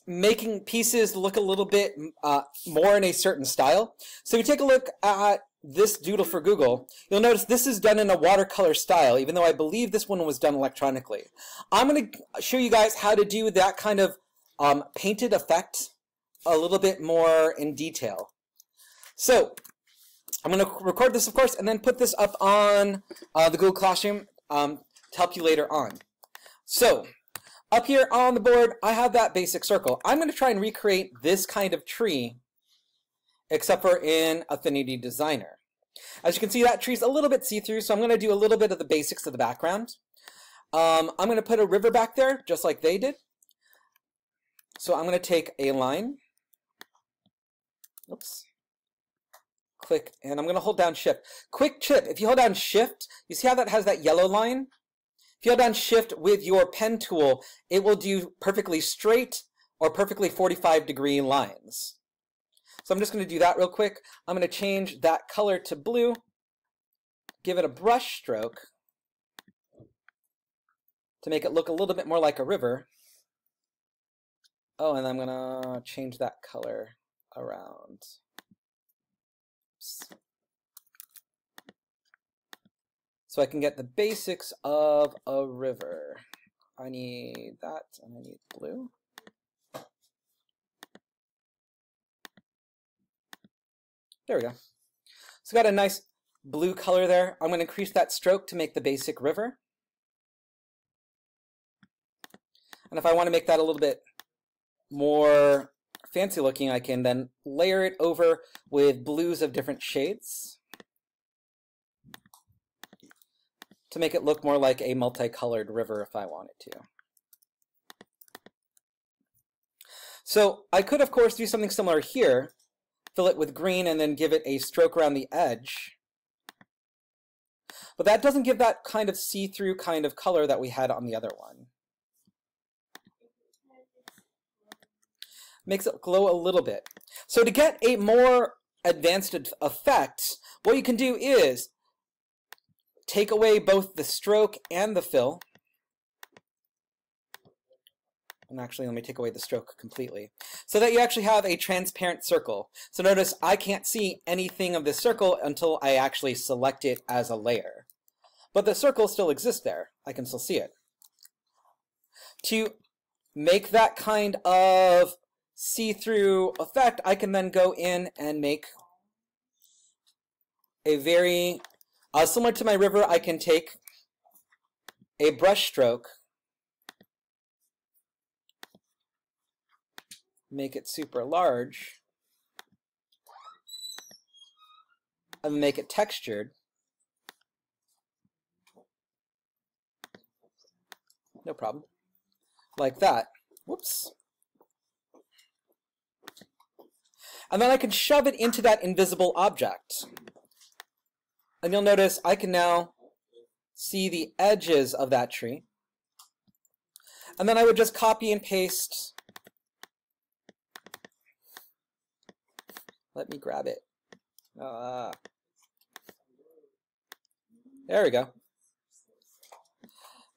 making pieces look a little bit more in a certain style. So if you take a look at this doodle for Google, you'll notice this is done in a watercolor style, even though I believe this one was done electronically. I'm going to show you guys how to do that kind of painted effect a little bit more in detail. So I'm going to record this, of course, and then put this up on the Google Classroom to help you later on. So up here on the board, I have that basic circle. I'm going to try and recreate this kind of tree, except for in Affinity Designer. As you can see, that tree's a little bit see-through, so I'm going to do a little bit of the basics of the background. I'm going to put a river back there, just like they did. So I'm going to take a line. Oops. Click, and I'm going to hold down Shift. Quick tip, if you hold down Shift, you see how that has that yellow line? If you hold down Shift with your pen tool, it will do perfectly straight or perfectly 45-degree lines. So I'm just going to do that real quick. I'm going to change that color to blue, give it a brush stroke to make it look a little bit more like a river. Oh, and I'm going to change that color around. Oops. So I can get the basics of a river. I need that, and I need blue. There we go. So got a nice blue color there. I'm going to increase that stroke to make the basic river. And if I want to make that a little bit more fancy looking, I can then layer it over with blues of different shades to make it look more like a multicolored river if I wanted to. So I could, of course, do something similar here, fill it with green and then give it a stroke around the edge. But that doesn't give that kind of see-through kind of color that we had on the other one. Makes it glow a little bit. So to get a more advanced effect, what you can do is take away both the stroke and the fill. And actually, let me take away the stroke completely, so that you actually have a transparent circle. So notice I can't see anything of this circle until I actually select it as a layer. But the circle still exists there. I can still see it. To make that kind of see-through effect, I can then go in and make a very, similar to my river, I can take a brush stroke, make it super large, and make it textured. No problem. Like that. Whoops. And then I can shove it into that invisible object. And you'll notice I can now see the edges of that tree. And then I would just copy and paste. Let me grab it. There we go.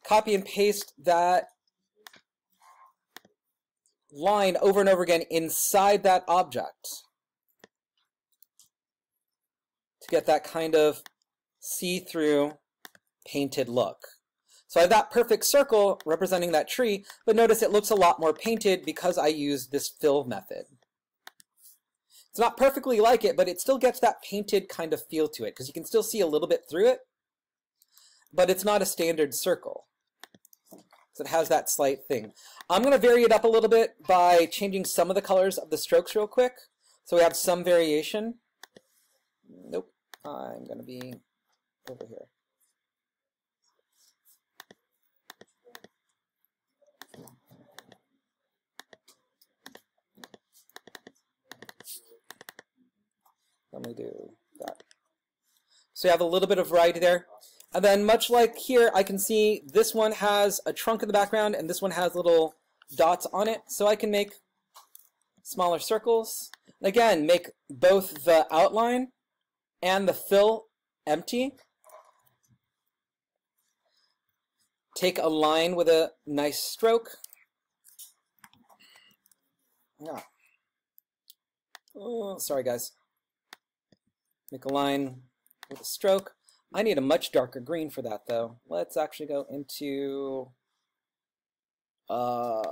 Copy and paste that line over and over again inside that object to get that kind of see-through painted look. So I have that perfect circle representing that tree, but notice it looks a lot more painted because I used this fill method. It's not perfectly like it, but it still gets that painted kind of feel to it because you can still see a little bit through it, but it's not a standard circle. So it has that slight thing. I'm going to vary it up a little bit by changing some of the colors of the strokes real quick. So we have some variation. Nope, I'm going to be over here. Let me do that. So you have a little bit of variety there. And then much like here, I can see this one has a trunk in the background and this one has little dots on it. So I can make smaller circles. And again, make both the outline and the fill empty. Take a line with a nice stroke. Ah. Oh, sorry guys. Make a line with a stroke. I need a much darker green for that though. Let's actually go into the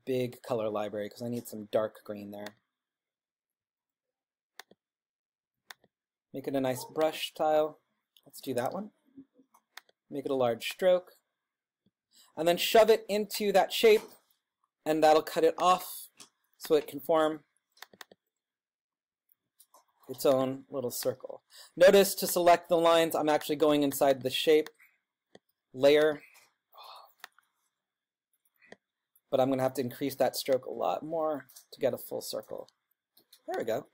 big color library because I need some dark green there. Make it a nice brush tile. Let's do that one. Make it a large stroke. And then shove it into that shape, and that'll cut it off so it can form its own little circle. Notice to select the lines, I'm actually going inside the shape layer, but I'm going to have to increase that stroke a lot more to get a full circle. There we go.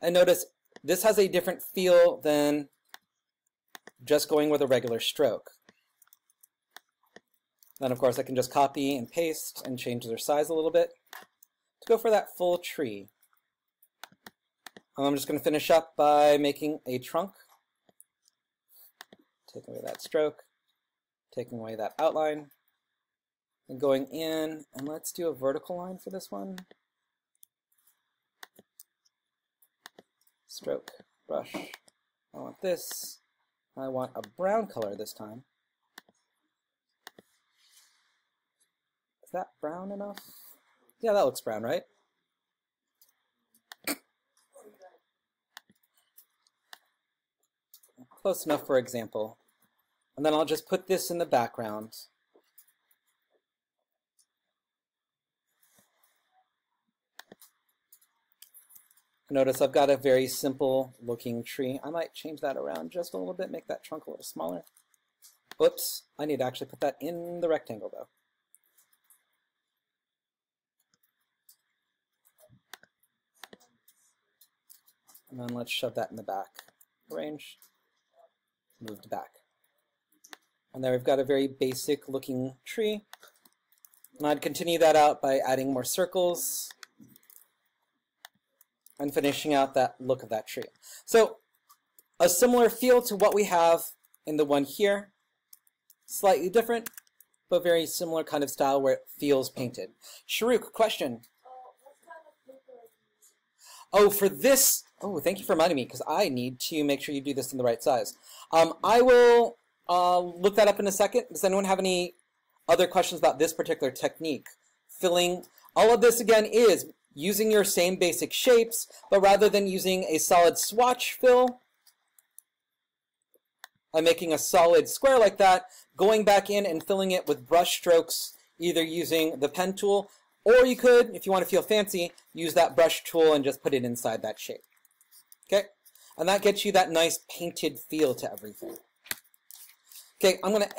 And notice this has a different feel than just going with a regular stroke. Then of course I can just copy and paste and change their size a little bit to go for that full tree. I'm just going to finish up by making a trunk. Taking away that stroke, taking away that outline, and going in, and let's do a vertical line for this one. Stroke, brush. I want this. I want a brown color this time. Is that brown enough? Yeah, that looks brown, right? Close enough for example. And then I'll just put this in the background. Notice I've got a very simple looking tree. I might change that around just a little bit, make that trunk a little smaller. Whoops, I need to actually put that in the rectangle though. And then let's shove that in the back. Arrange, moved back. And there we've got a very basic looking tree. And I'd continue that out by adding more circles and finishing out that look of that tree. So a similar feel to what we have in the one here. Slightly different, but very similar kind of style where it feels painted. Sharuk, question? What kind of paper are you using? Oh, for this, oh, thank you for reminding me, because I need to make sure you do this in the right size. I will look that up in a second. Does anyone have any other questions about this particular technique? Filling, all of this again is using your same basic shapes, but rather than using a solid swatch fill, I'm making a solid square like that, going back in and filling it with brush strokes, either using the pen tool, or you could, if you want to feel fancy, use that brush tool and just put it inside that shape. Okay? And that gets you that nice painted feel to everything. Okay, I'm going to